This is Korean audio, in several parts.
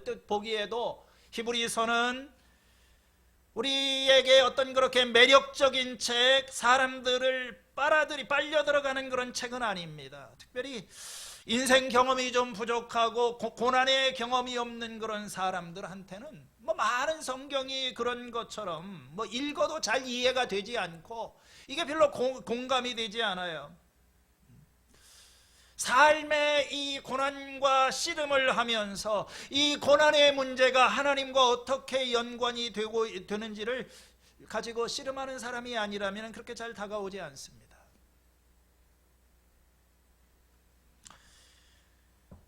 언뜻 보기에도 히브리서는 우리에게 어떤 그렇게 매력적인 책, 사람들을 빨려 들어가는 그런 책은 아닙니다. 특별히 인생 경험이 좀 부족하고 고난의 경험이 없는 그런 사람들한테는 많은 성경이 그런 것처럼 읽어도 잘 이해가 되지 않고 이게 별로 공감이 되지 않아요. 삶의 이 고난과 씨름을 하면서 이 고난의 문제가 하나님과 어떻게 연관이 되는지를 가지고 씨름하는 사람이 아니라면 그렇게 잘 다가오지 않습니다.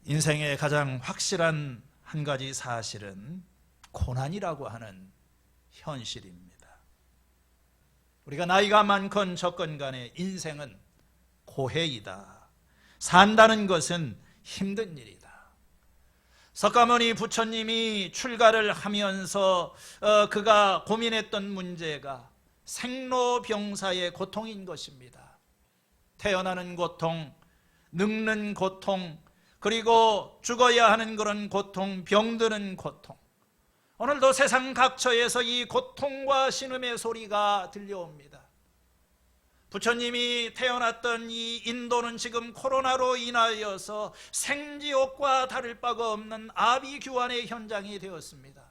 인생의 가장 확실한 한 가지 사실은 고난이라고 하는 현실입니다. 우리가 나이가 많건 적건 간에 인생은 고해이다. 산다는 것은 힘든 일이다. 석가모니 부처님이 출가를 하면서 그가 고민했던 문제가 생로병사의 고통인 것입니다. 태어나는 고통, 늙는 고통, 그리고 죽어야 하는 그런 고통, 병드는 고통. 오늘도 세상 각처에서 이 고통과 신음의 소리가 들려옵니다. 부처님이 태어났던 이 인도는 지금 코로나로 인하여서 생지옥과 다를 바가 없는 아비규환의 현장이 되었습니다.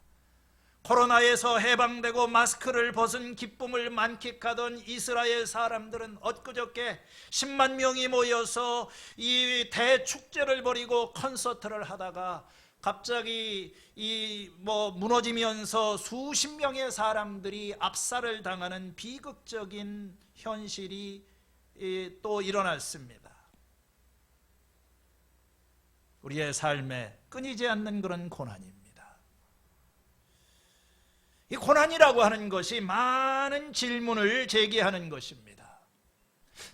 코로나에서 해방되고 마스크를 벗은 기쁨을 만끽하던 이스라엘 사람들은 엊그저께 10만 명이 모여서 이 대축제를 벌이고 콘서트를 하다가 갑자기 무너지면서 수십 명의 사람들이 압살을 당하는 비극적인 현실이 또 일어났습니다. 우리의 삶에 끊이지 않는 그런 고난입니다. 이 고난이라고 하는 것이 많은 질문을 제기하는 것입니다.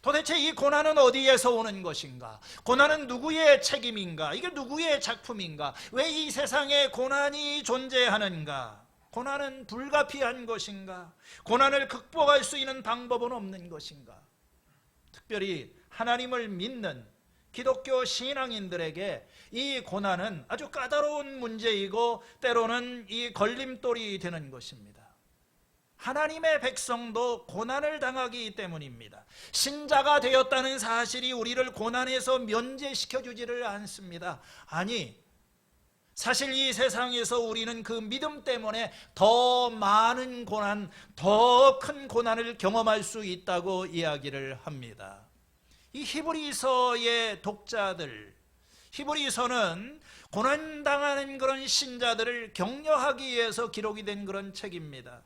도대체 이 고난은 어디에서 오는 것인가? 고난은 누구의 책임인가? 이게 누구의 작품인가? 왜 이 세상에 고난이 존재하는가? 고난은 불가피한 것인가? 고난을 극복할 수 있는 방법은 없는 것인가? 특별히 하나님을 믿는 기독교 신앙인들에게 이 고난은 아주 까다로운 문제이고 때로는 이 걸림돌이 되는 것입니다. 하나님의 백성도 고난을 당하기 때문입니다. 신자가 되었다는 사실이 우리를 고난에서 면제시켜주지를 않습니다. 아니, 사실 이 세상에서 우리는 그 믿음 때문에 더 많은 고난, 더 큰 고난을 경험할 수 있다고 이야기를 합니다. 이 히브리서의 독자들, 히브리서는 고난당하는 그런 신자들을 격려하기 위해서 기록이 된 그런 책입니다.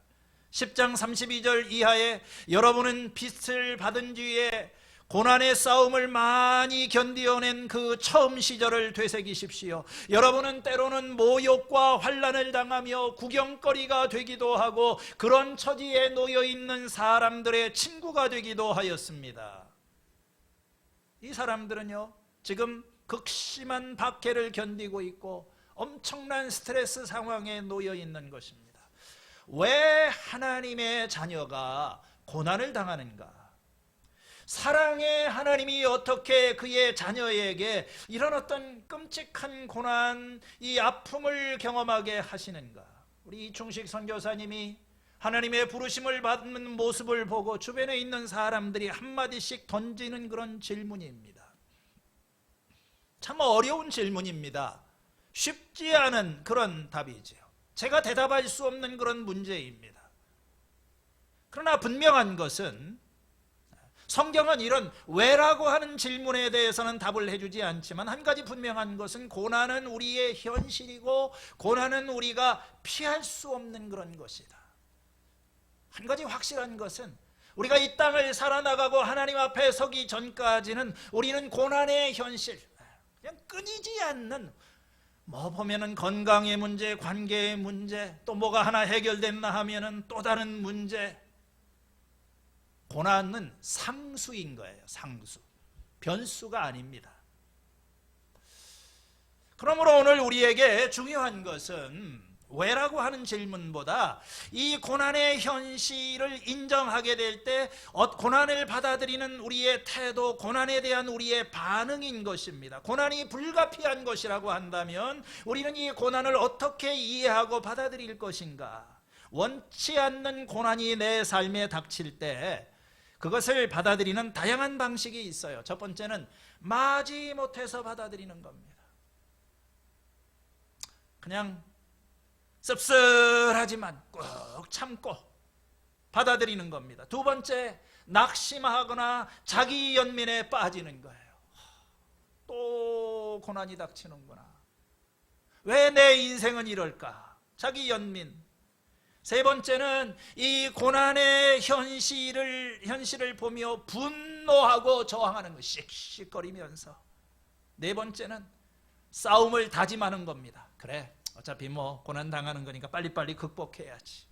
10장 32절 이하에 여러분은 빚을 받은 뒤에 고난의 싸움을 많이 견디어낸 그 처음 시절을 되새기십시오. 여러분은 때로는 모욕과 환난을 당하며 구경거리가 되기도 하고 그런 처지에 놓여있는 사람들의 친구가 되기도 하였습니다. 이 사람들은요, 지금 극심한 박해를 견디고 있고 엄청난 스트레스 상황에 놓여 있는 것입니다. 왜 하나님의 자녀가 고난을 당하는가? 사랑의 하나님이 어떻게 그의 자녀에게 이런 어떤 끔찍한 고난, 이 아픔을 경험하게 하시는가? 우리 이충식 선교사님이 하나님의 부르심을 받는 모습을 보고 주변에 있는 사람들이 한마디씩 던지는 그런 질문입니다. 참 어려운 질문입니다. 쉽지 않은 그런 답이죠. 제가 대답할 수 없는 그런 문제입니다. 그러나 분명한 것은 성경은 이런 왜라고 하는 질문에 대해서는 답을 해주지 않지만 한 가지 분명한 것은 고난은 우리의 현실이고 고난은 우리가 피할 수 없는 그런 것이다. 한 가지 확실한 것은 우리가 이 땅을 살아나가고 하나님 앞에 서기 전까지는 우리는 고난의 현실, 그냥 끊이지 않는 보면은 건강의 문제, 관계의 문제, 또 뭐가 하나 해결됐나 하면은 또 다른 문제. 고난은 상수인 거예요. 상수. 변수가 아닙니다. 그러므로 오늘 우리에게 중요한 것은 왜라고 하는 질문보다 이 고난의 현실을 인정하게 될 때 고난을 받아들이는 우리의 태도, 고난에 대한 우리의 반응인 것입니다. 고난이 불가피한 것이라고 한다면 우리는 이 고난을 어떻게 이해하고 받아들일 것인가? 원치 않는 고난이 내 삶에 닥칠 때 그것을 받아들이는 다양한 방식이 있어요. 첫 번째는 마지못해서 받아들이는 겁니다. 그냥 씁쓸하지만 꾹 참고 받아들이는 겁니다. 두 번째, 낙심하거나 자기 연민에 빠지는 거예요. 또 고난이 닥치는구나. 왜 내 인생은 이럴까? 자기 연민. 세 번째는 이 고난의 현실을 보며 분노하고 저항하는 거, 씩씩거리면서. 네 번째는 싸움을 다짐하는 겁니다. 그래, 어차피 뭐 고난 당하는 거니까 빨리빨리 극복해야지.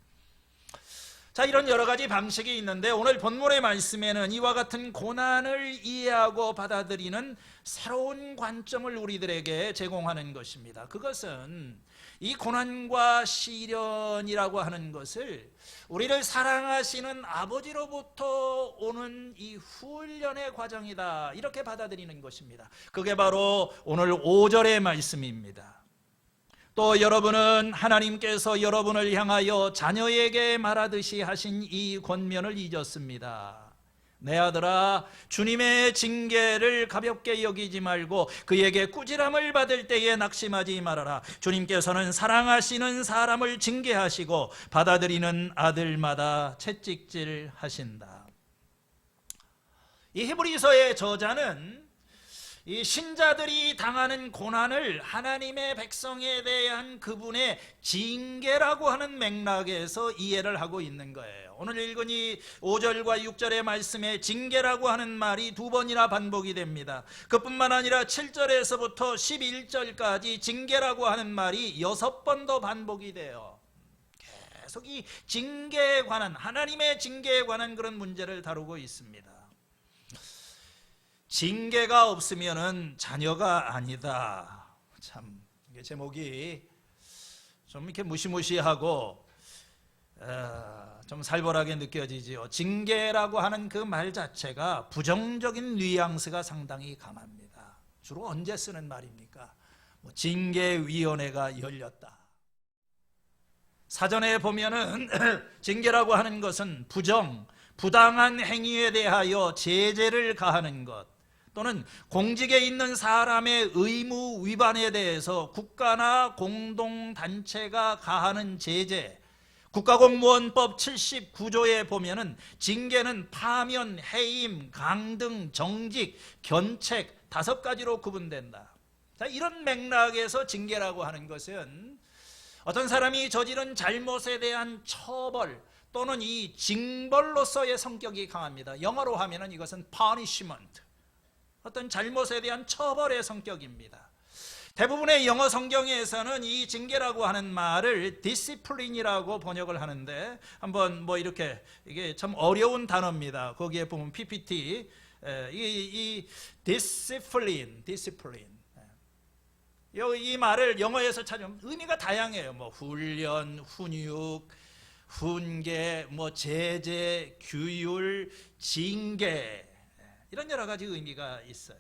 자, 이런 여러 가지 방식이 있는데 오늘 본문의 말씀에는 이와 같은 고난을 이해하고 받아들이는 새로운 관점을 우리들에게 제공하는 것입니다. 그것은 이 고난과 시련이라고 하는 것을 우리를 사랑하시는 아버지로부터 오는 이 훈련의 과정이다, 이렇게 받아들이는 것입니다. 그게 바로 오늘 5절의 말씀입니다. 또 여러분은 하나님께서 여러분을 향하여 자녀에게 말하듯이 하신 이 권면을 잊었습니다. 내 아들아, 주님의 징계를 가볍게 여기지 말고 그에게 꾸지람을 받을 때에 낙심하지 말아라. 주님께서는 사랑하시는 사람을 징계하시고 받아들이는 아들마다 채찍질하신다. 이 히브리서의 저자는 이 신자들이 당하는 고난을 하나님의 백성에 대한 그분의 징계라고 하는 맥락에서 이해를 하고 있는 거예요. 오늘 읽은 이 5절과 6절의 말씀에 징계라고 하는 말이 두 번이나 반복이 됩니다. 그뿐만 아니라 7절에서부터 11절까지 징계라고 하는 말이 6번 더 반복이 돼요. 계속 이 징계에 관한, 하나님의 징계에 관한 그런 문제를 다루고 있습니다. 징계가 없으면은 자녀가 아니다. 참, 이게 제목이 좀 이렇게 무시무시하고 좀 살벌하게 느껴지지요. 징계라고 하는 그 말 자체가 부정적인 뉘앙스가 상당히 강합니다. 주로 언제 쓰는 말입니까? 징계위원회가 열렸다. 사전에 보면은 징계라고 하는 것은 부당한 행위에 대하여 제재를 가하는 것, 또는 공직에 있는 사람의 의무 위반에 대해서 국가나 공동단체가 가하는 제재, 국가공무원법 79조에 보면은 징계는 파면, 해임, 강등, 정직, 견책 5가지로 구분된다. 자, 이런 맥락에서 징계라고 하는 것은 어떤 사람이 저지른 잘못에 대한 처벌 또는 이 징벌로서의 성격이 강합니다. 영어로 하면은 이것은 punishment, 어떤 잘못에 대한 처벌의 성격입니다. 대부분의 영어 성경에서는 이 징계라고 하는 말을 discipline이라고 번역을 하는데, 한번 이렇게, 이게 참 어려운 단어입니다. 거기에 보면 PPT, 이 discipline, 이 말을 영어에서 찾으면 의미가 다양해요. 훈련, 훈육, 훈계, 제재, 규율, 징계, 이런 여러 가지 의미가 있어요.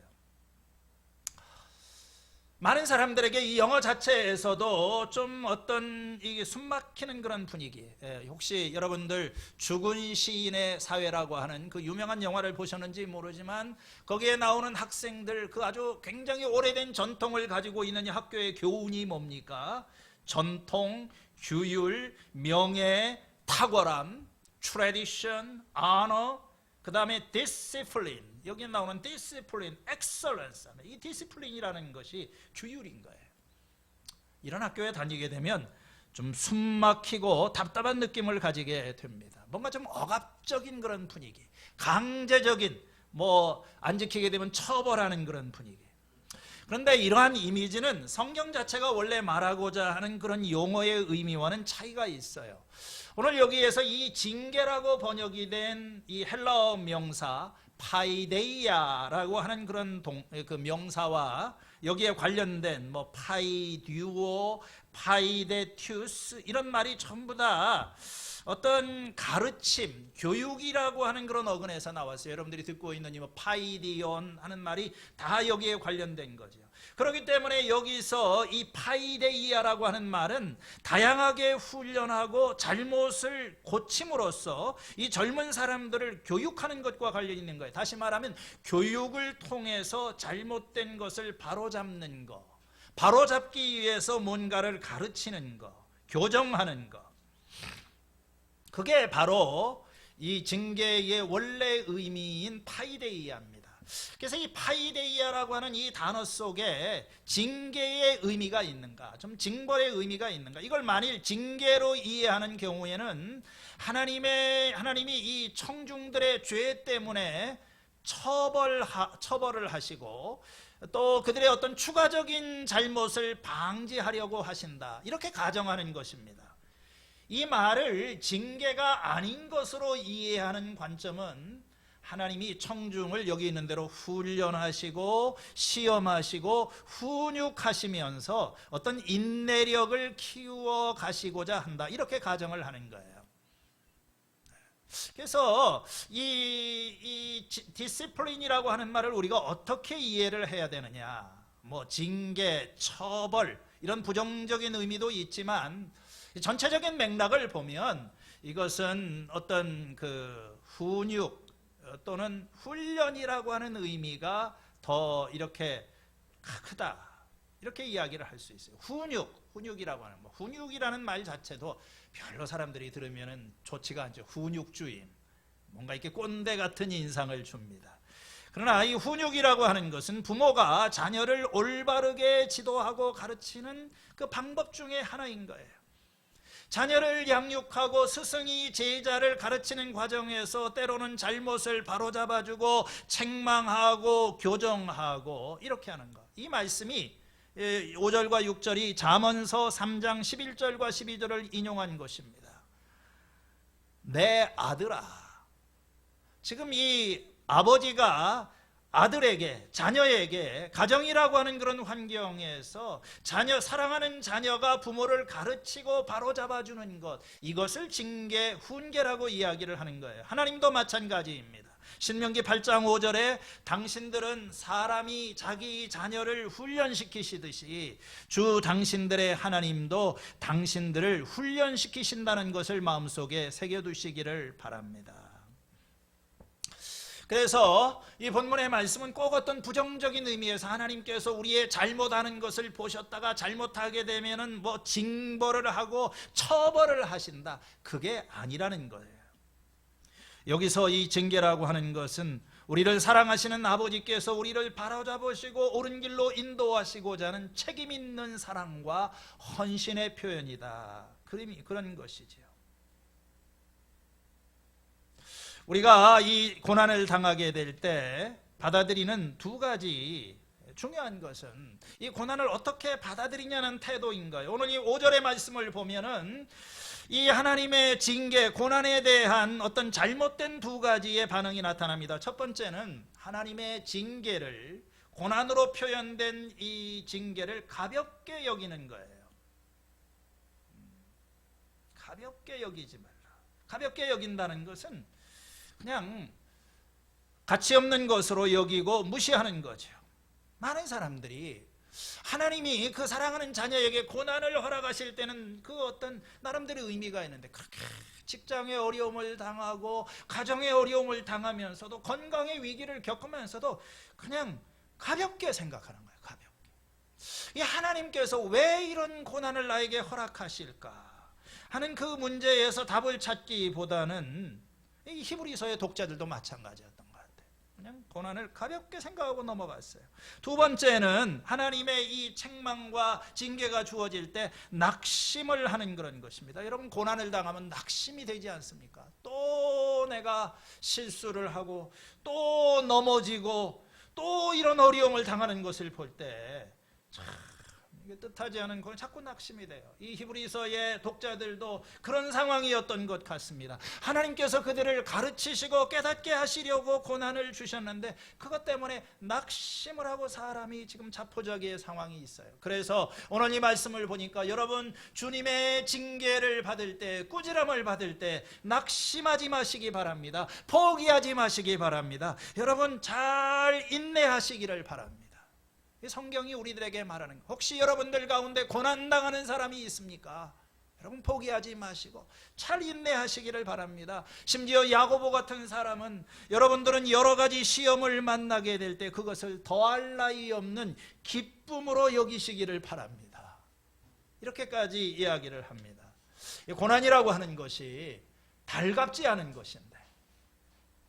많은 사람들에게 이 영어 자체에서도 좀 어떤 이게 숨막히는 그런 분위기. 혹시 여러분들 죽은 시인의 사회라고 하는 그 유명한 영화를 보셨는지 모르지만 거기에 나오는 학생들, 그 아주 굉장히 오래된 전통을 가지고 있는 이 학교의 교훈이 뭡니까? 전통, 규율, 명예, 탁월함, tradition, honor, 그 다음에 discipline, 여기에 나오는 discipline, excellence, 이 discipline이라는 것이 규율인 거예요. 이런 학교에 다니게 되면 좀 숨막히고 답답한 느낌을 가지게 됩니다. 뭔가 좀 억압적인 그런 분위기, 강제적인, 안 지키게 되면 처벌하는 그런 분위기. 그런데 이러한 이미지는 성경 자체가 원래 말하고자 하는 그런 용어의 의미와는 차이가 있어요. 오늘 여기에서 이 징계라고 번역이 된 이 헬라어 명사 파이데이아라고 하는 그런 그 명사와 여기에 관련된 뭐 파이듀오, 파이데튜스 이런 말이 전부 다 어떤 가르침, 교육이라고 하는 그런 어근에서 나왔어요. 여러분들이 듣고 있는 이 뭐 파이디온 하는 말이 다 여기에 관련된 거죠. 그렇기 때문에 여기서 이 파이데이아라고 하는 말은 다양하게 훈련하고 잘못을 고침으로써 이 젊은 사람들을 교육하는 것과 관련이 있는 거예요. 다시 말하면 교육을 통해서 잘못된 것을 바로잡는 거, 바로잡기 위해서 뭔가를 가르치는 거, 교정하는 거, 그게 바로 이 징계의 원래 의미인 파이데이아입니다. 그래서 이 파이데이아라고 하는 이 단어 속에 징계의 의미가 있는가, 좀 징벌의 의미가 있는가, 이걸 만일 징계로 이해하는 경우에는 하나님이 이 청중들의 죄 때문에 처벌을 하시고 또 그들의 어떤 추가적인 잘못을 방지하려고 하신다, 이렇게 가정하는 것입니다. 이 말을 징계가 아닌 것으로 이해하는 관점은 하나님이 청중을 여기 있는 대로 훈련하시고 시험하시고 훈육하시면서 어떤 인내력을 키워 가시고자 한다, 이렇게 가정을 하는 거예요. 그래서 이 디시플린이라고 하는 말을 우리가 어떻게 이해를 해야 되느냐, 뭐 징계, 처벌 이런 부정적인 의미도 있지만 전체적인 맥락을 보면 이것은 어떤 그 훈육 또는 훈련이라고 하는 의미가 더 이렇게 크다, 이렇게 이야기를 할 수 있어요. 훈육이라고 하는, 훈육이라는 말 자체도 별로 사람들이 들으면 좋지가 않죠. 훈육주의, 뭔가 이렇게 꼰대 같은 인상을 줍니다. 그러나 이 훈육이라고 하는 것은 부모가 자녀를 올바르게 지도하고 가르치는 그 방법 중에 하나인 거예요. 자녀를 양육하고 스승이 제자를 가르치는 과정에서 때로는 잘못을 바로잡아주고 책망하고 교정하고 이렇게 하는 것, 이 말씀이 5절과 6절이 잠언서 3장 11절과 12절을 인용한 것입니다. 내 아들아, 지금 이 아버지가 아들에게, 자녀에게, 가정이라고 하는 그런 환경에서 사랑하는 자녀가 부모를 가르치고 바로잡아주는 것, 이것을 징계, 훈계라고 이야기를 하는 거예요. 하나님도 마찬가지입니다. 신명기 8장 5절에 당신들은 사람이 자기 자녀를 훈련시키시듯이 주 당신들의 하나님도 당신들을 훈련시키신다는 것을 마음속에 새겨두시기를 바랍니다. 그래서 이 본문의 말씀은 꼭 어떤 부정적인 의미에서 하나님께서 우리의 잘못하는 것을 보셨다가 잘못하게 되면은 뭐 징벌을 하고 처벌을 하신다, 그게 아니라는 거예요. 여기서 이 징계라고 하는 것은 우리를 사랑하시는 아버지께서 우리를 바로잡으시고 옳은 길로 인도하시고자 하는 책임 있는 사랑과 헌신의 표현이다, 그런 것이지요. 우리가 이 고난을 당하게 될 때 받아들이는 두 가지 중요한 것은 이 고난을 어떻게 받아들이냐는 태도인가요? 오늘 이 5절의 말씀을 보면은 이 하나님의 징계, 고난에 대한 어떤 잘못된 두 가지의 반응이 나타납니다. 첫 번째는 하나님의 징계를, 고난으로 표현된 이 징계를 가볍게 여기는 거예요. 가볍게 여기지 말라. 가볍게 여긴다는 것은 그냥 가치 없는 것으로 여기고 무시하는 거죠. 많은 사람들이 하나님이 그 사랑하는 자녀에게 고난을 허락하실 때는 그 어떤 나름대로 의미가 있는데, 그렇게 직장의 어려움을 당하고 가정의 어려움을 당하면서도 건강의 위기를 겪으면서도 그냥 가볍게 생각하는 거예요. 가볍게. 이 하나님께서 왜 이런 고난을 나에게 허락하실까 하는 그 문제에서 답을 찾기보다는 이 히브리서의 독자들도 마찬가지였던 것 같아요. 그냥 고난을 가볍게 생각하고 넘어갔어요. 두 번째는 하나님의 이 책망과 징계가 주어질 때 낙심을 하는 그런 것입니다. 여러분, 고난을 당하면 낙심이 되지 않습니까? 또 내가 실수를 하고 또 넘어지고 또 이런 어려움을 당하는 것을 볼 때 참 이게 뜻하지 않은 건 자꾸 낙심이 돼요. 이 히브리서의 독자들도 그런 상황이었던 것 같습니다. 하나님께서 그들을 가르치시고 깨닫게 하시려고 고난을 주셨는데 그것 때문에 낙심을 하고 사람이 지금 자포자기의 상황이 있어요. 그래서 오늘 이 말씀을 보니까 여러분 주님의 징계를 받을 때, 꾸지람을 받을 때 낙심하지 마시기 바랍니다. 포기하지 마시기 바랍니다. 여러분 잘 인내하시기를 바랍니다. 성경이 우리들에게 말하는 것, 혹시 여러분들 가운데 고난당하는 사람이 있습니까? 여러분 포기하지 마시고 잘 인내하시기를 바랍니다. 심지어 야고보 같은 사람은 여러분들은 여러 가지 시험을 만나게 될 때 그것을 더할 나위 없는 기쁨으로 여기시기를 바랍니다. 이렇게까지 이야기를 합니다. 고난이라고 하는 것이 달갑지 않은 것인데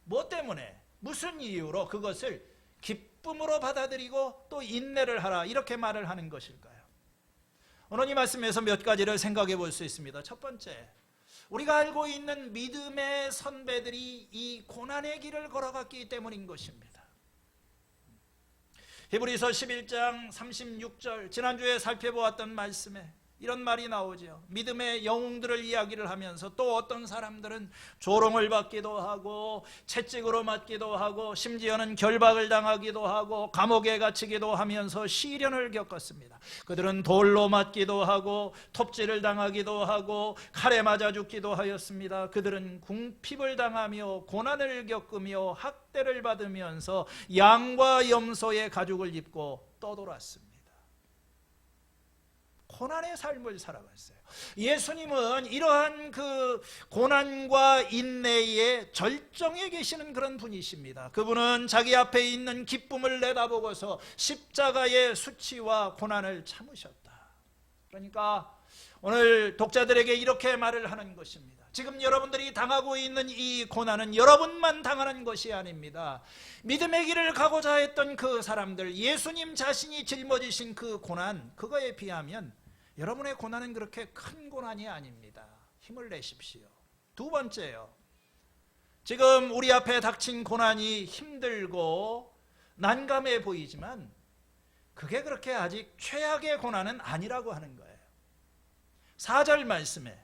뭐 때문에, 무슨 이유로 그것을 기쁨으로 받아들이고 또 인내를 하라, 이렇게 말을 하는 것일까요? 오늘 이 말씀에서 몇 가지를 생각해 볼 수 있습니다. 첫 번째, 우리가 알고 있는 믿음의 선배들이 이 고난의 길을 걸어갔기 때문인 것입니다. 히브리서 11장 36절, 지난주에 살펴보았던 말씀에 이런 말이 나오죠. 믿음의 영웅들을 이야기를 하면서 또 어떤 사람들은 조롱을 받기도 하고 채찍으로 맞기도 하고 심지어는 결박을 당하기도 하고 감옥에 갇히기도 하면서 시련을 겪었습니다. 그들은 돌로 맞기도 하고 톱질을 당하기도 하고 칼에 맞아 죽기도 하였습니다. 그들은 궁핍을 당하며 고난을 겪으며 학대를 받으면서 양과 염소의 가죽을 입고 떠돌았습니다. 고난의 삶을 살아갔어요. 예수님은 이러한 그 고난과 인내의 절정에 계시는 그런 분이십니다. 그분은 자기 앞에 있는 기쁨을 내다보고서 십자가의 수치와 고난을 참으셨다. 그러니까 오늘 독자들에게 이렇게 말을 하는 것입니다. 지금 여러분들이 당하고 있는 이 고난은 여러분만 당하는 것이 아닙니다. 믿음의 길을 가고자 했던 그 사람들, 예수님 자신이 짊어지신 그 고난, 그거에 비하면 여러분의 고난은 그렇게 큰 고난이 아닙니다. 힘을 내십시오. 두 번째요, 지금 우리 앞에 닥친 고난이 힘들고 난감해 보이지만 그게 그렇게 아직 최악의 고난은 아니라고 하는 거예요. 4절 말씀에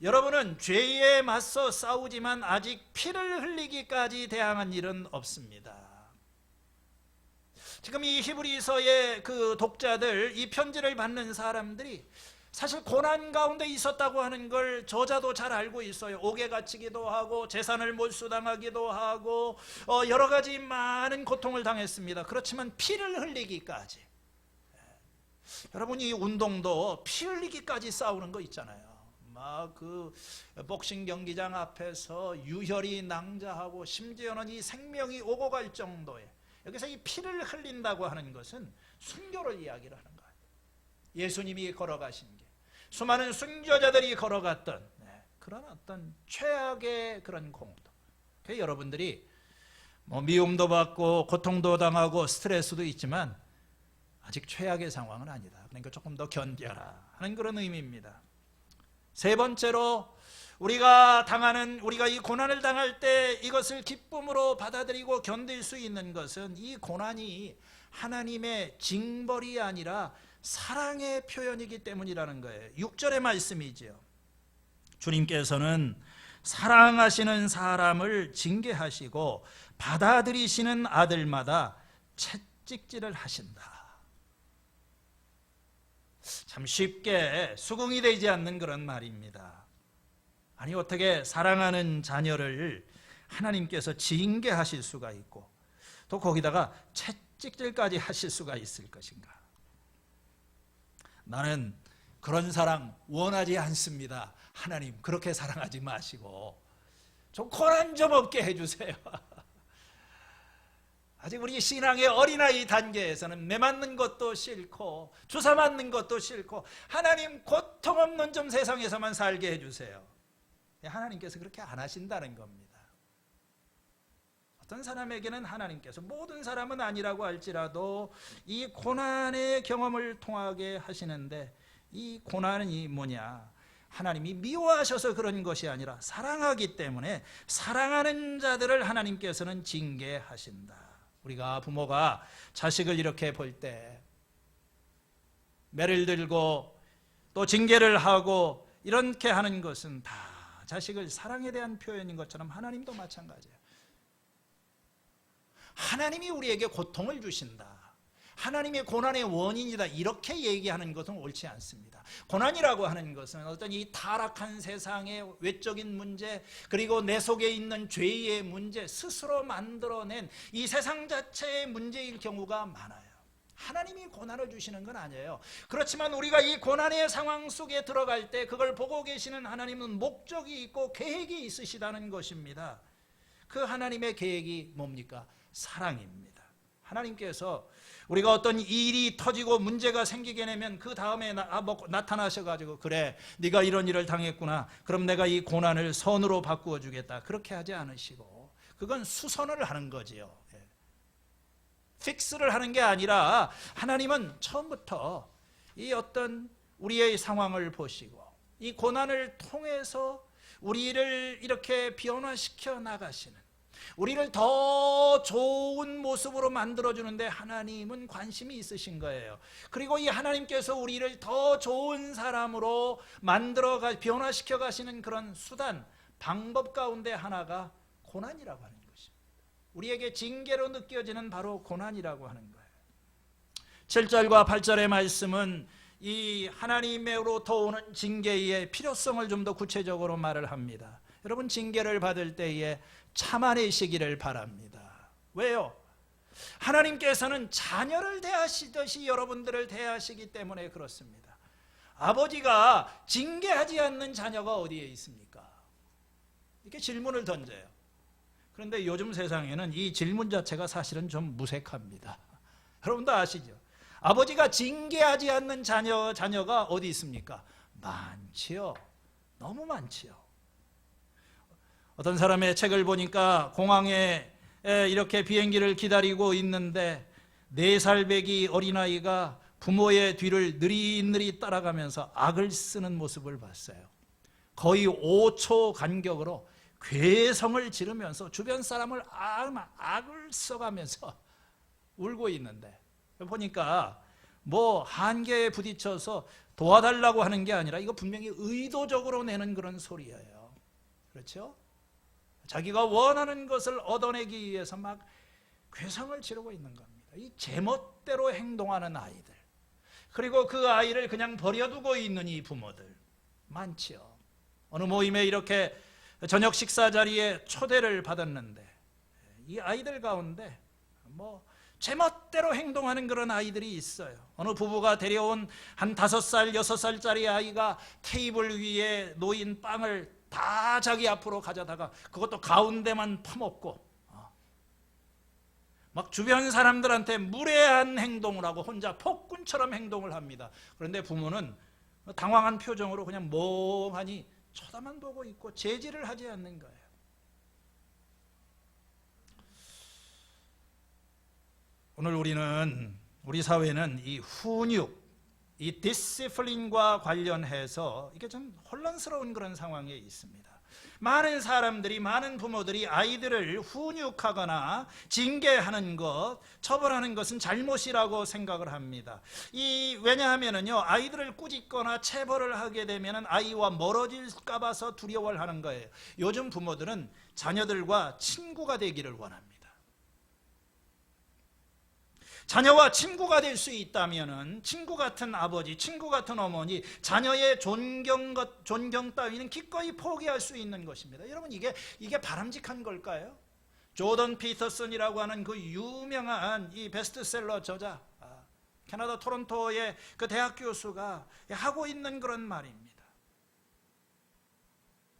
여러분은 죄에 맞서 싸우지만 아직 피를 흘리기까지 대항한 일은 없습니다. 지금 이 히브리서의 그 독자들, 이 편지를 받는 사람들이 사실 고난 가운데 있었다고 하는 걸 저자도 잘 알고 있어요. 옥에 갇히기도 하고 재산을 몰수당하기도 하고 여러 가지 많은 고통을 당했습니다. 그렇지만 피를 흘리기까지, 여러분 이 운동도 피 흘리기까지 싸우는 거 있잖아요. 막 그 복싱 경기장 앞에서 유혈이 낭자하고 심지어는 이 생명이 오고 갈 정도의, 여기서 이 피를 흘린다고 하는 것은 순교를 이야기를 하는 거예요. 예수님이 걸어가신 길, 수많은 순교자들이 걸어갔던 그런 어떤 최악의 그런 공도, 여러분들이 뭐 미움도 받고 고통도 당하고 스트레스도 있지만 아직 최악의 상황은 아니다. 그러니까 조금 더 견뎌라 하는 그런 의미입니다. 세 번째로, 우리가 이 고난을 당할 때 이것을 기쁨으로 받아들이고 견딜 수 있는 것은 이 고난이 하나님의 징벌이 아니라 사랑의 표현이기 때문이라는 거예요. 6절의 말씀이지요. 주님께서는 사랑하시는 사람을 징계하시고 받아들이시는 아들마다 채찍질을 하신다. 참 쉽게 수긍이 되지 않는 그런 말입니다. 아니 어떻게 사랑하는 자녀를 하나님께서 징계하실 수가 있고 또 거기다가 채찍질까지 하실 수가 있을 것인가? 나는 그런 사랑 원하지 않습니다. 하나님 그렇게 사랑하지 마시고 좀 고난 좀 없게 해주세요. 아직 우리 신앙의 어린아이 단계에서는 매 맞는 것도 싫고 주사 맞는 것도 싫고 하나님 고통 없는 좀 세상에서만 살게 해주세요. 하나님께서 그렇게 안 하신다는 겁니다. 어떤 사람에게는 하나님께서, 모든 사람은 아니라고 할지라도 이 고난의 경험을 통하게 하시는데, 이 고난이 뭐냐? 하나님이 미워하셔서 그런 것이 아니라 사랑하기 때문에 사랑하는 자들을 하나님께서는 징계하신다. 우리가 부모가 자식을 이렇게 볼 때 매를 들고 또 징계를 하고 이렇게 하는 것은 다 자식을 사랑에 대한 표현인 것처럼 하나님도 마찬가지예요. 하나님이 우리에게 고통을 주신다, 하나님의 고난의 원인이다, 이렇게 얘기하는 것은 옳지 않습니다. 고난이라고 하는 것은 어떤 이 타락한 세상의 외적인 문제, 그리고 내 속에 있는 죄의 문제, 스스로 만들어낸 이 세상 자체의 문제일 경우가 많아요. 하나님이 고난을 주시는 건 아니에요. 그렇지만 우리가 이 고난의 상황 속에 들어갈 때 그걸 보고 계시는 하나님은 목적이 있고 계획이 있으시다는 것입니다. 그 하나님의 계획이 뭡니까? 사랑입니다. 하나님께서 우리가 어떤 일이 터지고 문제가 생기게 되면 그 다음에 나타나셔가지고 그래, 네가 이런 일을 당했구나, 그럼 내가 이 고난을 선으로 바꾸어 주겠다, 그렇게 하지 않으시고 그건 수선을 하는 거지요. 픽스를 하는 게 아니라 하나님은 처음부터 이 어떤 우리의 상황을 보시고 이 고난을 통해서 우리를 이렇게 변화시켜 나가시는, 우리를 더 좋은 모습으로 만들어주는데 하나님은 관심이 있으신 거예요. 그리고 이 하나님께서 우리를 더 좋은 사람으로 변화시켜 가시는 그런 수단, 방법 가운데 하나가 고난이라고 하는 것입니다. 우리에게 징계로 느껴지는 바로 고난이라고 하는 거예요. 7절과 8절의 말씀은 이 하나님으로부터 오는 징계의 필요성을 좀 더 구체적으로 말을 합니다. 여러분, 징계를 받을 때에 참아내시기를 바랍니다. 왜요? 하나님께서는 자녀를 대하시듯이 여러분들을 대하시기 때문에 그렇습니다. 아버지가 징계하지 않는 자녀가 어디에 있습니까? 이렇게 질문을 던져요. 그런데 요즘 세상에는 이 질문 자체가 사실은 좀 무색합니다. 여러분도 아시죠? 아버지가 징계하지 않는 자녀가 어디 있습니까? 많지요. 너무 많지요. 어떤 사람의 책을 보니까 공항에 이렇게 비행기를 기다리고 있는데 4살 배기 어린아이가 부모의 뒤를 느릿느릿 따라가면서 악을 쓰는 모습을 봤어요. 거의 5초 간격으로 괴성을 지르면서 주변 사람을 악을 써가면서 울고 있는데, 보니까 뭐 한계에 부딪혀서 도와달라고 하는 게 아니라 이거 분명히 의도적으로 내는 그런 소리예요. 그렇죠? 자기가 원하는 것을 얻어내기 위해서 막 괴성을 지르고 있는 겁니다. 이 제멋대로 행동하는 아이들, 그리고 그 아이를 그냥 버려두고 있는 이 부모들 많지요. 어느 모임에 이렇게 저녁 식사 자리에 초대를 받았는데 이 아이들 가운데 뭐 제멋대로 행동하는 그런 아이들이 있어요. 어느 부부가 데려온 한 5살, 6살짜리 아이가 테이블 위에 놓인 빵을 다 자기 앞으로 가져다가 그것도 가운데만 퍼먹고 막 주변 사람들한테 무례한 행동을 하고 혼자 폭군처럼 행동을 합니다. 그런데 부모는 당황한 표정으로 그냥 멍하니 쳐다만 보고 있고 제지를 하지 않는 거예요. 오늘 우리 사회는 이 훈육, 이 디시플린과 관련해서 이게 좀 혼란스러운 그런 상황에 있습니다. 많은 사람들이, 많은 부모들이 아이들을 훈육하거나 징계하는 것, 처벌하는 것은 잘못이라고 생각을 합니다. 왜냐하면은요, 아이들을 꾸짖거나 체벌을 하게 되면은 아이와 멀어질까 봐서 두려워를 하는 거예요. 요즘 부모들은 자녀들과 친구가 되기를 원합니다. 자녀와 친구가 될 수 있다면은 친구 같은 아버지, 친구 같은 어머니, 자녀의 존경 따위는 기꺼이 포기할 수 있는 것입니다. 여러분, 이게 바람직한 걸까요? 조던 피터슨이라고 하는 그 유명한 이 베스트셀러 저자, 캐나다 토론토의 그 대학 교수가 하고 있는 그런 말입니다.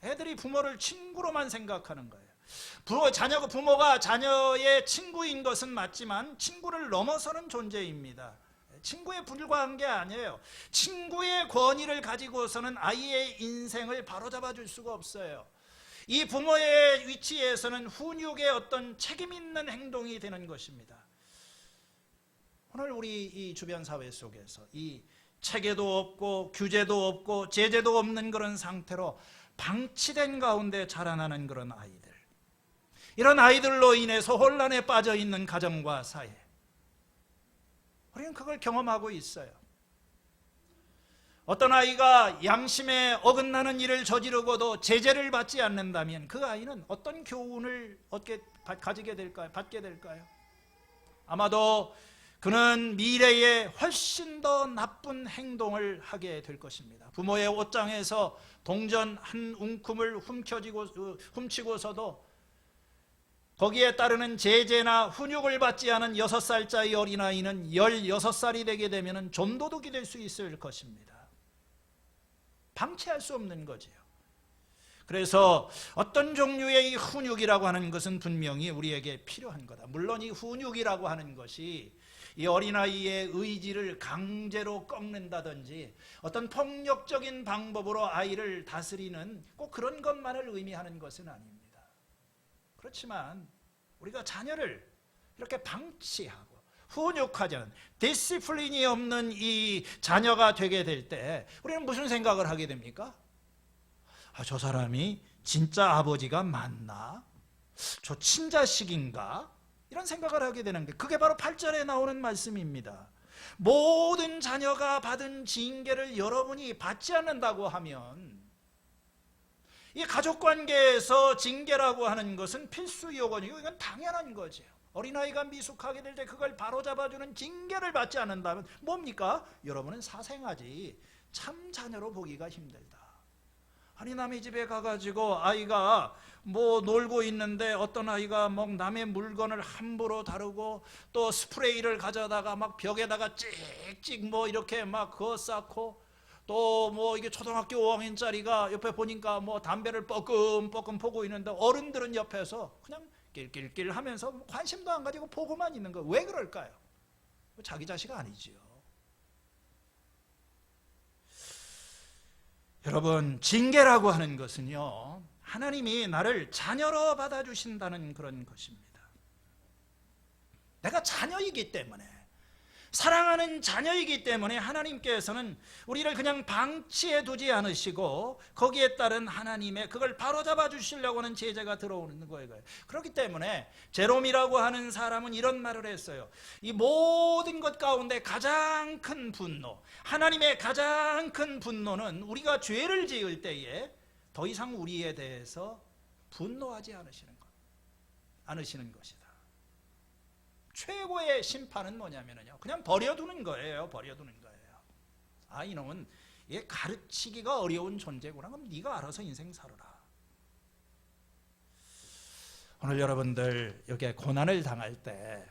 애들이 부모를 친구로만 생각하는 거예요. 부모가 자녀의 친구인 것은 맞지만 친구를 넘어서는 존재입니다. 친구에 불과한 게 아니에요. 친구의 권위를 가지고서는 아이의 인생을 바로잡아 줄 수가 없어요. 이 부모의 위치에서는 훈육의 어떤 책임 있는 행동이 되는 것입니다. 오늘 우리 이 주변 사회 속에서 이 체계도 없고 규제도 없고 제재도 없는 그런 상태로 방치된 가운데 자라나는 그런 아이들, 이런 아이들로 인해서 혼란에 빠져 있는 가정과 사회, 우리는 그걸 경험하고 있어요. 어떤 아이가 양심에 어긋나는 일을 저지르고도 제재를 받지 않는다면 그 아이는 어떤 교훈을 받게 될까요? 아마도 그는 미래에 훨씬 더 나쁜 행동을 하게 될 것입니다. 부모의 옷장에서 동전 한 웅큼을 훔치고서도 거기에 따르는 제재나 훈육을 받지 않은 6살짜리 어린아이는 16살이 되게 되면 좀도둑이 될 수 있을 것입니다. 방치할 수 없는 거지요. 그래서 어떤 종류의 이 훈육이라고 하는 것은 분명히 우리에게 필요한 거다. 물론 이 훈육이라고 하는 것이 이 어린아이의 의지를 강제로 꺾는다든지 어떤 폭력적인 방법으로 아이를 다스리는 꼭 그런 것만을 의미하는 것은 아닙니다. 그렇지만 우리가 자녀를 이렇게 방치하고 훈육하지 않은 디시플린이 없는 이 자녀가 되게 될 때 우리는 무슨 생각을 하게 됩니까? 저 사람이 진짜 아버지가 맞나? 저 친자식인가? 이런 생각을 하게 되는 게 그게 바로 8절에 나오는 말씀입니다. 모든 자녀가 받은 징계를 여러분이 받지 않는다고 하면 이 가족관계에서 징계라고 하는 것은 필수 요건이고 이건 당연한 거죠. 어린아이가 미숙하게 될 때 그걸 바로잡아주는 징계를 받지 않는다면 뭡니까? 여러분은 사생아지 참 자녀로 보기가 힘들다. 아니 남의 집에 가가지고 아이가 뭐 놀고 있는데 어떤 아이가 막 남의 물건을 함부로 다루고 또 스프레이를 가져다가 막 벽에다가 찍찍 뭐 이렇게 막 그어 쌓고 또 뭐 이게 초등학교 5학년짜리가 옆에 보니까 뭐 담배를 뻐끔뻐끔 보고 있는데 어른들은 옆에서 그냥 낄낄낄 하면서 관심도 안 가지고 보고만 있는 거예요. 왜 그럴까요? 자기 자식 아니지요. 여러분, 징계라고 하는 것은요, 하나님이 나를 자녀로 받아주신다는 그런 것입니다. 내가 자녀이기 때문에, 사랑하는 자녀이기 때문에 하나님께서는 우리를 그냥 방치해 두지 않으시고 거기에 따른 하나님의 그걸 바로잡아 주시려고 하는 제재가 들어오는 거예요. 그렇기 때문에 제롬이라고 하는 사람은 이런 말을 했어요. 이 모든 것 가운데 가장 큰 분노, 하나님의 가장 큰 분노는 우리가 죄를 지을 때에 더 이상 우리에 대해서 분노하지 않으시는 것이다. 최고의 심판은 뭐냐면요, 그냥 버려두는 거예요. 버려두는 거예요. 이놈은 얘 가르치기가 어려운 존재구나. 그럼 네가 알아서 인생 살아라. 오늘 여러분들 여기에 고난을 당할 때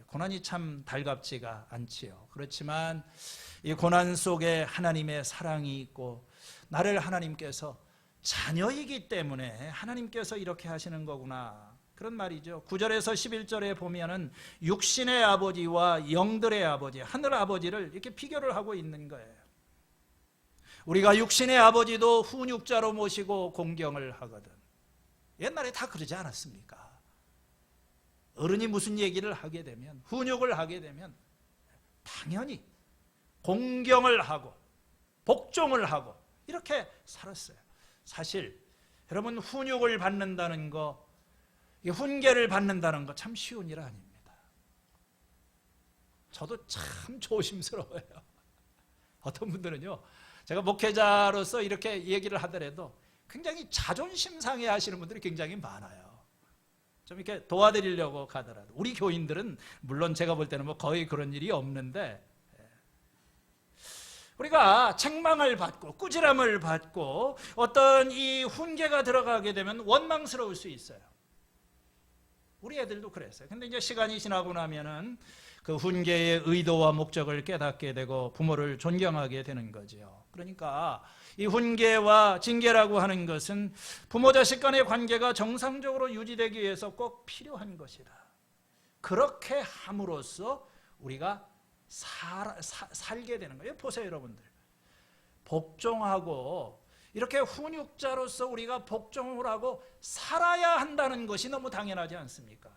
고난이 참 달갑지가 않지요. 그렇지만 이 고난 속에 하나님의 사랑이 있고 나를 하나님께서 자녀이기 때문에 하나님께서 이렇게 하시는 거구나, 그런 말이죠. 9절에서 11절에 보면은 육신의 아버지와 영들의 아버지, 하늘 아버지를 이렇게 비교를 하고 있는 거예요. 우리가 육신의 아버지도 훈육자로 모시고 공경을 하거든. 옛날에 다 그러지 않았습니까? 어른이 무슨 얘기를 하게 되면, 훈육을 하게 되면 당연히 공경을 하고 복종을 하고 이렇게 살았어요. 사실 여러분, 훈육을 받는다는 거, 훈계를 받는다는 거 참 쉬운 일 아닙니다. 저도 참 조심스러워요. 어떤 분들은요, 제가 목회자로서 이렇게 얘기를 하더라도 굉장히 자존심 상해 하시는 분들이 굉장히 많아요. 좀 이렇게 도와드리려고 가더라도. 우리 교인들은 물론 제가 볼 때는 뭐 거의 그런 일이 없는데, 우리가 책망을 받고 꾸지람을 받고 어떤 이 훈계가 들어가게 되면 원망스러울 수 있어요. 우리 애들도 그랬어요. 근데 이제 시간이 지나고 나면은 그 훈계의 의도와 목적을 깨닫게 되고 부모를 존경하게 되는 거죠. 그러니까 이 훈계와 징계라고 하는 것은 부모 자식 간의 관계가 정상적으로 유지되기 위해서 꼭 필요한 것이다. 그렇게 함으로써 우리가 살게 되는 거예요. 보세요, 여러분들. 복종하고 이렇게 훈육자로서 우리가 복종을 하고 살아야 한다는 것이 너무 당연하지 않습니까?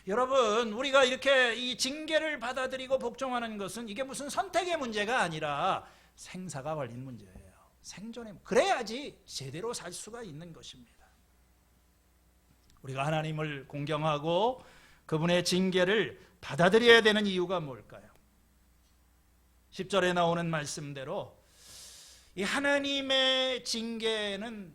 여러분, 우리가 이렇게 이 징계를 받아들이고 복종하는 것은 이게 무슨 선택의 문제가 아니라 생사가 걸린 문제예요. 생존의 문제. 그래야지 제대로 살 수가 있는 것입니다. 우리가 하나님을 공경하고 그분의 징계를 받아들여야 되는 이유가 뭘까요? 10절에 나오는 말씀대로 이 하나님의 징계는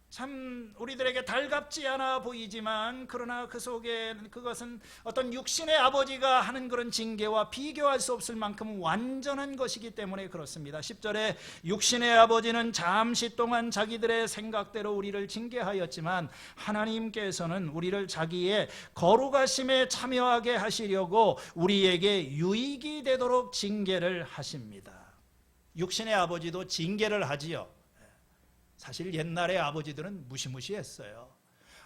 참 우리들에게 달갑지 않아 보이지만, 그러나 그 속에 그것은 어떤 육신의 아버지가 하는 그런 징계와 비교할 수 없을 만큼 완전한 것이기 때문에 그렇습니다. 10절에 육신의 아버지는 잠시 동안 자기들의 생각대로 우리를 징계하였지만 하나님께서는 우리를 자기의 거룩하심에 참여하게 하시려고 우리에게 유익이 되도록 징계를 하십니다. 육신의 아버지도 징계를 하지요. 사실 옛날의 아버지들은 무시무시했어요.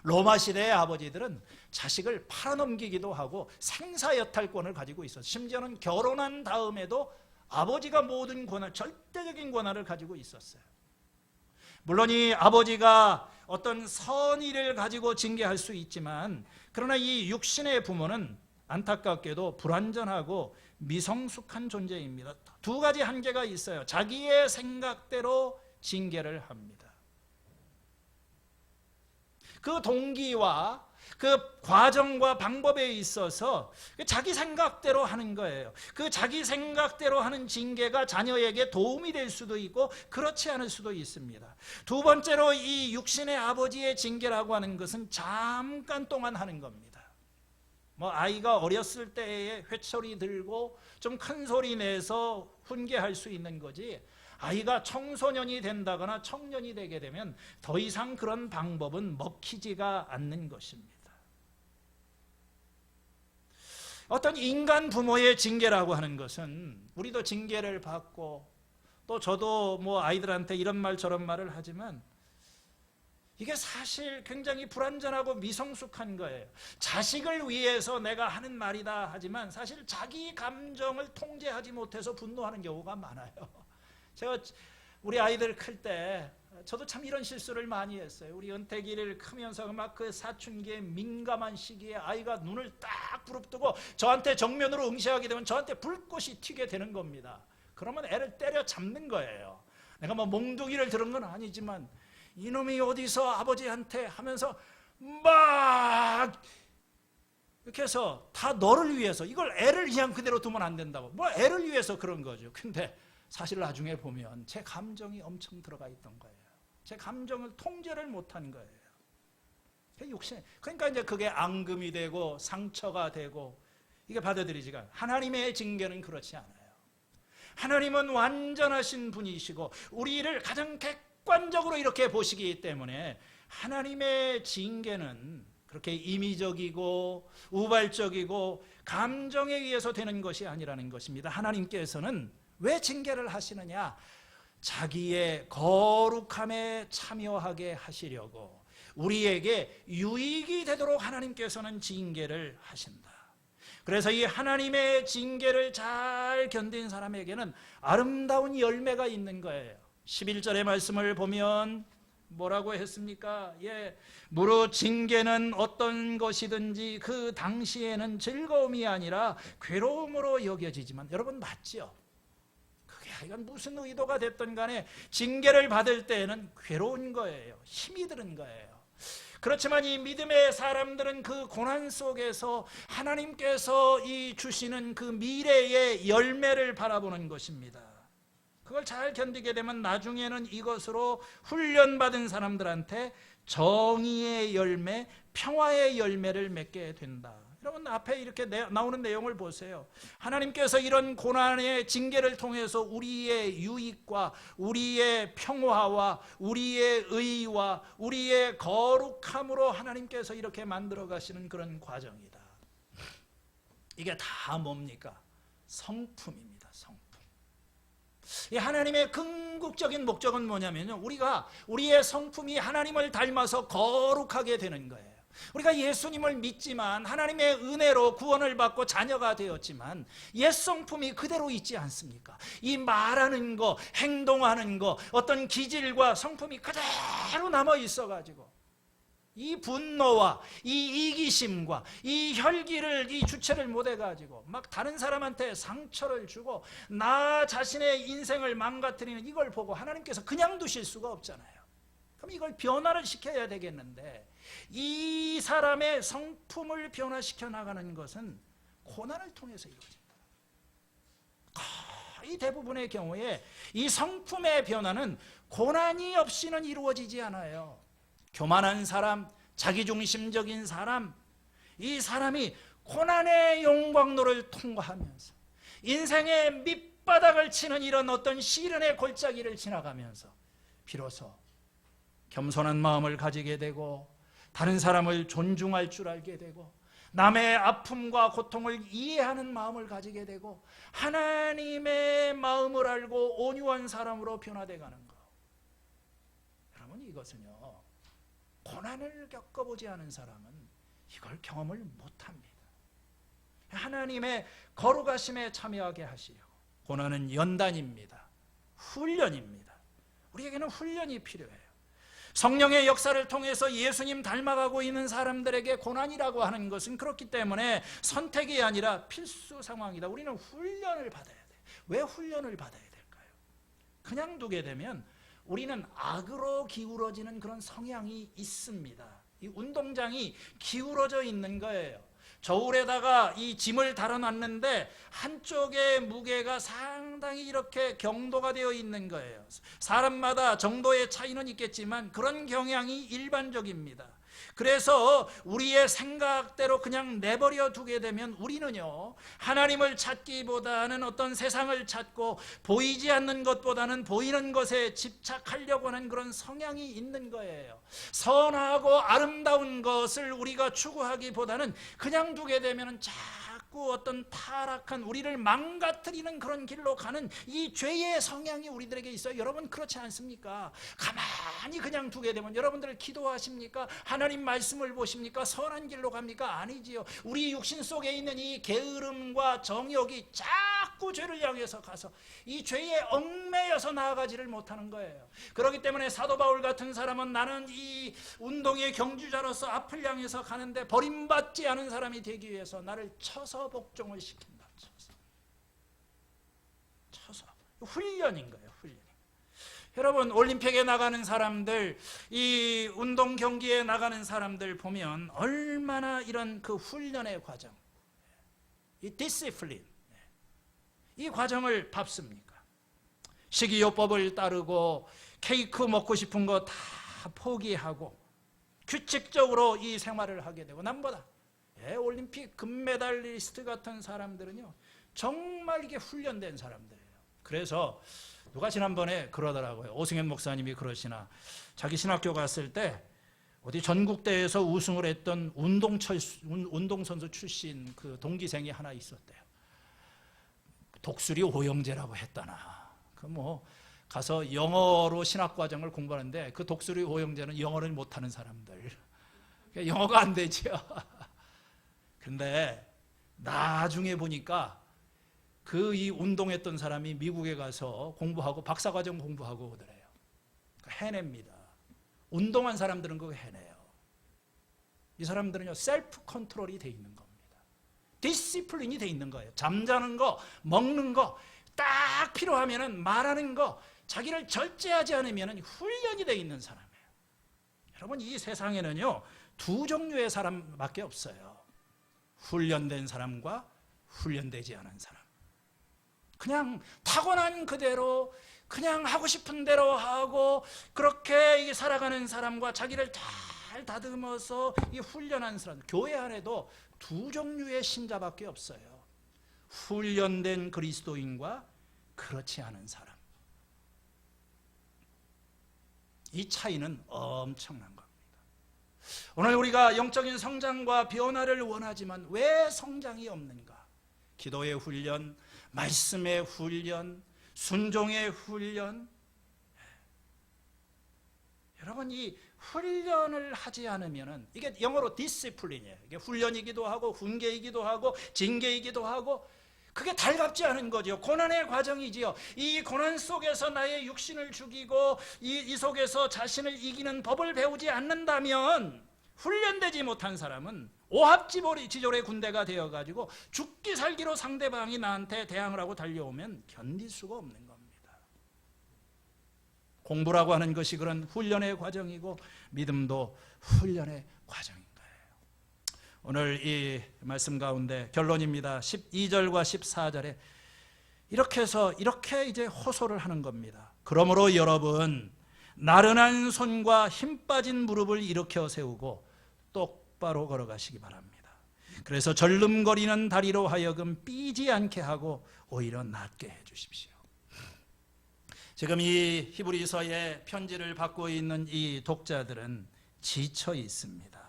로마 시대의 아버지들은 자식을 팔아넘기기도 하고 생사여탈권을 가지고 있었어요. 심지어는 결혼한 다음에도 아버지가 모든 권한, 절대적인 권한을 가지고 있었어요. 물론 이 아버지가 어떤 선의를 가지고 징계할 수 있지만, 그러나 이 육신의 부모는 안타깝게도 불완전하고 미성숙한 존재입니다. 두 가지 한계가 있어요. 자기의 생각대로 징계를 합니다. 그 동기와 그 과정과 방법에 있어서 자기 생각대로 하는 거예요. 그 자기 생각대로 하는 징계가 자녀에게 도움이 될 수도 있고 그렇지 않을 수도 있습니다. 두 번째로 이 육신의 아버지의 징계라고 하는 것은 잠깐 동안 하는 겁니다. 아이가 어렸을 때에 회초리 들고 좀 큰 소리 내서 훈계할 수 있는 거지, 아이가 청소년이 된다거나 청년이 되게 되면 더 이상 그런 방법은 먹히지가 않는 것입니다. 어떤 인간 부모의 징계라고 하는 것은, 우리도 징계를 받고 또 저도 아이들한테 이런 말 저런 말을 하지만 이게 사실 굉장히 불완전하고 미성숙한 거예요. 자식을 위해서 내가 하는 말이다 하지만 사실 자기 감정을 통제하지 못해서 분노하는 경우가 많아요. 제가 우리 아이들 클 때 저도 참 이런 실수를 많이 했어요. 우리 은택이를 크면서 막 그 사춘기의 민감한 시기에 아이가 눈을 딱 부릅뜨고 저한테 정면으로 응시하게 되면 저한테 불꽃이 튀게 되는 겁니다. 그러면 애를 때려 잡는 거예요. 내가 몽둥이를 들은 건 아니지만 이놈이 어디서 아버지한테 하면서 막 이렇게 해서 다 너를 위해서, 이걸 애를 그냥 그대로 두면 안 된다고, 애를 위해서 그런 거죠. 근데 사실 나중에 보면 제 감정이 엄청 들어가 있던 거예요. 제 감정을 통제를 못한 거예요. 욕심. 그러니까 이제 그게 앙금이 되고 상처가 되고 이게 받아들이지가 않아요. 하나님의 징계는 그렇지 않아요. 하나님은 완전하신 분이시고 우리를 가장 객관적으로 이렇게 보시기 때문에 하나님의 징계는 그렇게 임의적이고 우발적이고 감정에 의해서 되는 것이 아니라는 것입니다. 하나님께서는 왜 징계를 하시느냐? 자기의 거룩함에 참여하게 하시려고 우리에게 유익이 되도록 하나님께서는 징계를 하신다. 그래서 이 하나님의 징계를 잘 견딘 사람에게는 아름다운 열매가 있는 거예요. 11절의 말씀을 보면 뭐라고 했습니까? 무릇 징계는 어떤 것이든지 그 당시에는 즐거움이 아니라 괴로움으로 여겨지지만, 여러분 맞죠? 이건 무슨 의도가 됐든 간에 징계를 받을 때에는 괴로운 거예요. 힘이 드는 거예요. 그렇지만 이 믿음의 사람들은 그 고난 속에서 하나님께서 이 주시는 그 미래의 열매를 바라보는 것입니다. 그걸 잘 견디게 되면 나중에는 이것으로 훈련받은 사람들한테 정의의 열매, 평화의 열매를 맺게 된다. 여러분 앞에 이렇게 나오는 내용을 보세요. 하나님께서 이런 고난의 징계를 통해서 우리의 유익과 우리의 평화와 우리의 의와 우리의 거룩함으로 하나님께서 이렇게 만들어 가시는 그런 과정이다. 이게 다 뭡니까? 성품입니다. 성품. 이 하나님의 궁극적인 목적은 뭐냐면요, 우리의 성품이 하나님을 닮아서 거룩하게 되는 거예요. 우리가 예수님을 믿지만 하나님의 은혜로 구원을 받고 자녀가 되었지만 옛 성품이 그대로 있지 않습니까? 이 말하는 거, 행동하는 거, 어떤 기질과 성품이 그대로 남아 있어가지고 이 분노와 이 이기심과 이 혈기를, 이 주체를 못해가지고 막 다른 사람한테 상처를 주고 나 자신의 인생을 망가뜨리는 이걸 보고 하나님께서 그냥 두실 수가 없잖아요. 그럼 이걸 변화를 시켜야 되겠는데, 이 사람의 성품을 변화시켜 나가는 것은 고난을 통해서 이루어진다. 거의 대부분의 경우에 이 성품의 변화는 고난이 없이는 이루어지지 않아요. 교만한 사람, 자기중심적인 사람, 이 사람이 고난의 용광로를 통과하면서 인생의 밑바닥을 치는 이런 어떤 시련의 골짜기를 지나가면서 비로소 겸손한 마음을 가지게 되고 다른 사람을 존중할 줄 알게 되고 남의 아픔과 고통을 이해하는 마음을 가지게 되고 하나님의 마음을 알고 온유한 사람으로 변화되어 가는 것. 여러분, 이것은요, 고난을 겪어보지 않은 사람은 이걸 경험을 못합니다. 하나님의 거룩하심에 참여하게 하시려고. 고난은 연단입니다. 훈련입니다. 우리에게는 훈련이 필요해요. 성령의 역사를 통해서 예수님 닮아가고 있는 사람들에게 고난이라고 하는 것은 그렇기 때문에 선택이 아니라 필수 상황이다. 우리는 훈련을 받아야 돼요. 왜 훈련을 받아야 될까요? 그냥 두게 되면 우리는 악으로 기울어지는 그런 성향이 있습니다. 이 운동장이 기울어져 있는 거예요. 저울에다가 이 짐을 달아놨는데 한쪽의 무게가 상당히 이렇게 경도가 되어 있는 거예요. 사람마다 정도의 차이는 있겠지만 그런 경향이 일반적입니다. 그래서 우리의 생각대로 그냥 내버려 두게 되면 우리는요, 하나님을 찾기보다는 어떤 세상을 찾고 보이지 않는 것보다는 보이는 것에 집착하려고 하는 그런 성향이 있는 거예요. 선하고 아름다운 것을 우리가 추구하기보다는 그냥 두게 되면 자꾸 어떤 타락한 우리를 망가뜨리는 그런 길로 가는 이 죄의 성향이 우리들에게 있어요. 여러분, 그렇지 않습니까? 가만히 그냥 두게 되면 여러분들 기도하십니까? 하나님 말씀을 보십니까? 선한 길로 갑니까? 아니지요. 우리 육신 속에 있는 이 게으름과 정욕이 자꾸 죄를 향해서 가서 이 죄에 얽매여서 나아가지를 못하는 거예요. 그렇기 때문에 사도 바울 같은 사람은 나는 이 운동의 경주자로서 앞을 향해서 가는데 버림받지 않은 사람이 되기 위해서 나를 쳐서 복종을 시킨다. 쳐서 훈련인 거예요. 훈련. 여러분, 올림픽에 나가는 사람들, 이 운동 경기에 나가는 사람들 보면 얼마나 이런 그 훈련의 과정, 이 디시플린, 이 과정을 밟습니까? 식이요법을 따르고 케이크 먹고 싶은 거 다 포기하고 규칙적으로 이 생활을 하게 되고, 남보다 올림픽 금메달리스트 같은 사람들은요, 정말 이게 훈련된 사람들이에요. 그래서 누가 지난번에 그러더라고요. 오승현 목사님이 그러시나, 자기 신학교 갔을 때 어디 전국대회에서 우승을 했던 운동선수 출신 그 동기생이 하나 있었대요. 독수리 오영재라고 했다나. 그 뭐 가서 영어로 신학과정을 공부하는데 그 독수리 오영재는 영어를 못하는 사람들. 영어가 안 되죠. 근데 나중에 보니까 그 이 운동했던 사람이 미국에 가서 공부하고 박사과정 공부하고 오더래요. 해냅니다. 운동한 사람들은 그거 해내요. 이 사람들은요, 셀프 컨트롤이 돼 있는 겁니다. 디시플린이 돼 있는 거예요. 잠자는 거, 먹는 거, 딱 필요하면은 말하는 거, 자기를 절제하지 않으면 훈련이 돼 있는 사람이에요. 여러분, 이 세상에는요, 두 종류의 사람밖에 없어요. 훈련된 사람과 훈련되지 않은 사람. 그냥 타고난 그대로 그냥 하고 싶은 대로 하고 그렇게 살아가는 사람과 자기를 잘 다듬어서 이 훈련한 사람. 교회 안에도 두 종류의 신자밖에 없어요. 훈련된 그리스도인과 그렇지 않은 사람. 이 차이는 엄청난 겁니다. 오늘 우리가 영적인 성장과 변화를 원하지만 왜 성장이 없는가? 기도의 훈련, 말씀의 훈련, 순종의 훈련. 여러분, 이 훈련을 하지 않으면 이게 영어로 디시플린이에요. 이게 훈련이기도 하고 훈계이기도 하고 징계이기도 하고, 그게 달갑지 않은 거죠. 고난의 과정이지요. 이 고난 속에서 나의 육신을 죽이고 이 속에서 자신을 이기는 법을 배우지 않는다면, 훈련되지 못한 사람은 오합지졸의 군대가 되어가지고 죽기 살기로 상대방이 나한테 대항을 하고 달려오면 견딜 수가 없는 겁니다. 공부라고 하는 것이 그런 훈련의 과정이고 믿음도 훈련의 과정인 거예요. 오늘 이 말씀 가운데 결론입니다. 12절과 14절에 이렇게 해서 이렇게 이제 호소를 하는 겁니다. 그러므로 여러분, 나른한 손과 힘 빠진 무릎을 일으켜 세우고 똑바로 걸어가시기 바랍니다. 그래서 절름거리는 다리로 하여금 삐지 않게 하고 오히려 낫게 해주십시오. 지금 이 히브리서의 편지를 받고 있는 이 독자들은 지쳐 있습니다.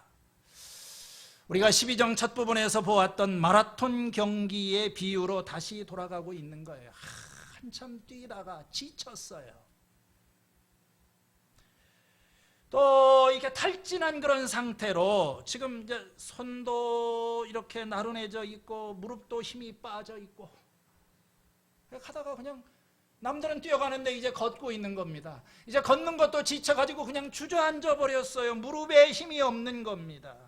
우리가 12장 첫 부분에서 보았던 마라톤 경기의 비유로 다시 돌아가고 있는 거예요. 한참 뛰다가 지쳤어요. 또 이렇게 탈진한 그런 상태로 지금 이제 손도 이렇게 나른해져 있고 무릎도 힘이 빠져 있고 하다가 그냥 남들은 뛰어가는데 이제 걷고 있는 겁니다. 이제 걷는 것도 지쳐가지고 그냥 주저앉아 버렸어요. 무릎에 힘이 없는 겁니다.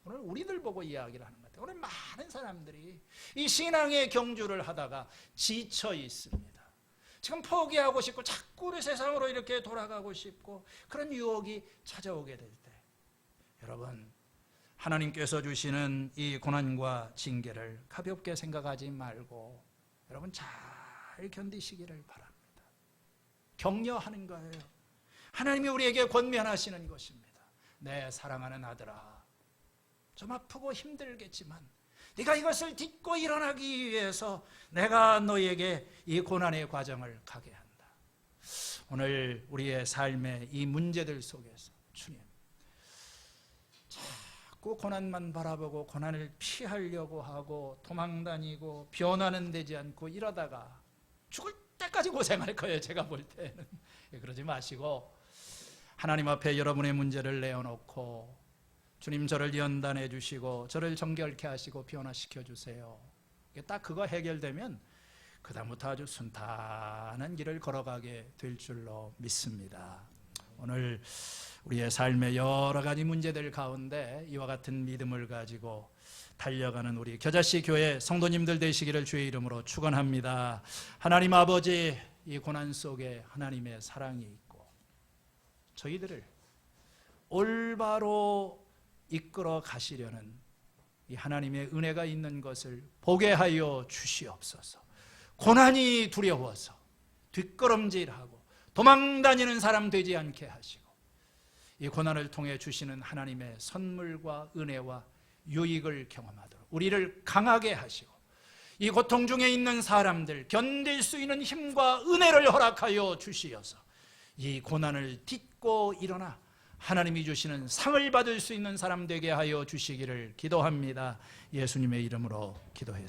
오늘 우리들 보고 이야기를 하는 것 같아요. 오늘 많은 사람들이 이 신앙의 경주를 하다가 지쳐 있습니다. 지금 포기하고 싶고 자꾸 우리 세상으로 이렇게 돌아가고 싶고 그런 유혹이 찾아오게 될 때, 여러분, 하나님께서 주시는 이 고난과 징계를 가볍게 생각하지 말고 여러분 잘 견디시기를 바랍니다. 격려하는 거예요. 하나님이 우리에게 권면하시는 것입니다. 내 사랑하는 아들아, 좀 아프고 힘들겠지만 네가 이것을 딛고 일어나기 위해서 내가 너에게 이 고난의 과정을 가게 한다. 오늘 우리의 삶의 이 문제들 속에서 주님, 자꾸 고난만 바라보고 고난을 피하려고 하고 도망다니고 변화는 되지 않고 이러다가 죽을 때까지 고생할 거예요. 제가 볼 때는. 그러지 마시고 하나님 앞에 여러분의 문제를 내어놓고 주님, 저를 연단해 주시고 저를 정결케 하시고 변화시켜 주세요. 딱 그거 해결되면 그 다음부터 아주 순탄한 길을 걸어가게 될 줄로 믿습니다. 오늘 우리의 삶의 여러 가지 문제들 가운데 이와 같은 믿음을 가지고 달려가는 우리 겨자씨 교회 성도님들 되시기를 주의 이름으로 축원합니다. 하나님 아버지, 이 고난 속에 하나님의 사랑이 있고 저희들을 올바로 이끌어 가시려는 이 하나님의 은혜가 있는 것을 보게 하여 주시옵소서. 고난이 두려워서 뒷걸음질하고 도망다니는 사람 되지 않게 하시고 이 고난을 통해 주시는 하나님의 선물과 은혜와 유익을 경험하도록 우리를 강하게 하시고 이 고통 중에 있는 사람들 견딜 수 있는 힘과 은혜를 허락하여 주시어서 이 고난을 딛고 일어나 하나님이 주시는 상을 받을 수 있는 사람 되게 하여 주시기를 기도합니다. 예수님의 이름으로 기도했습니다.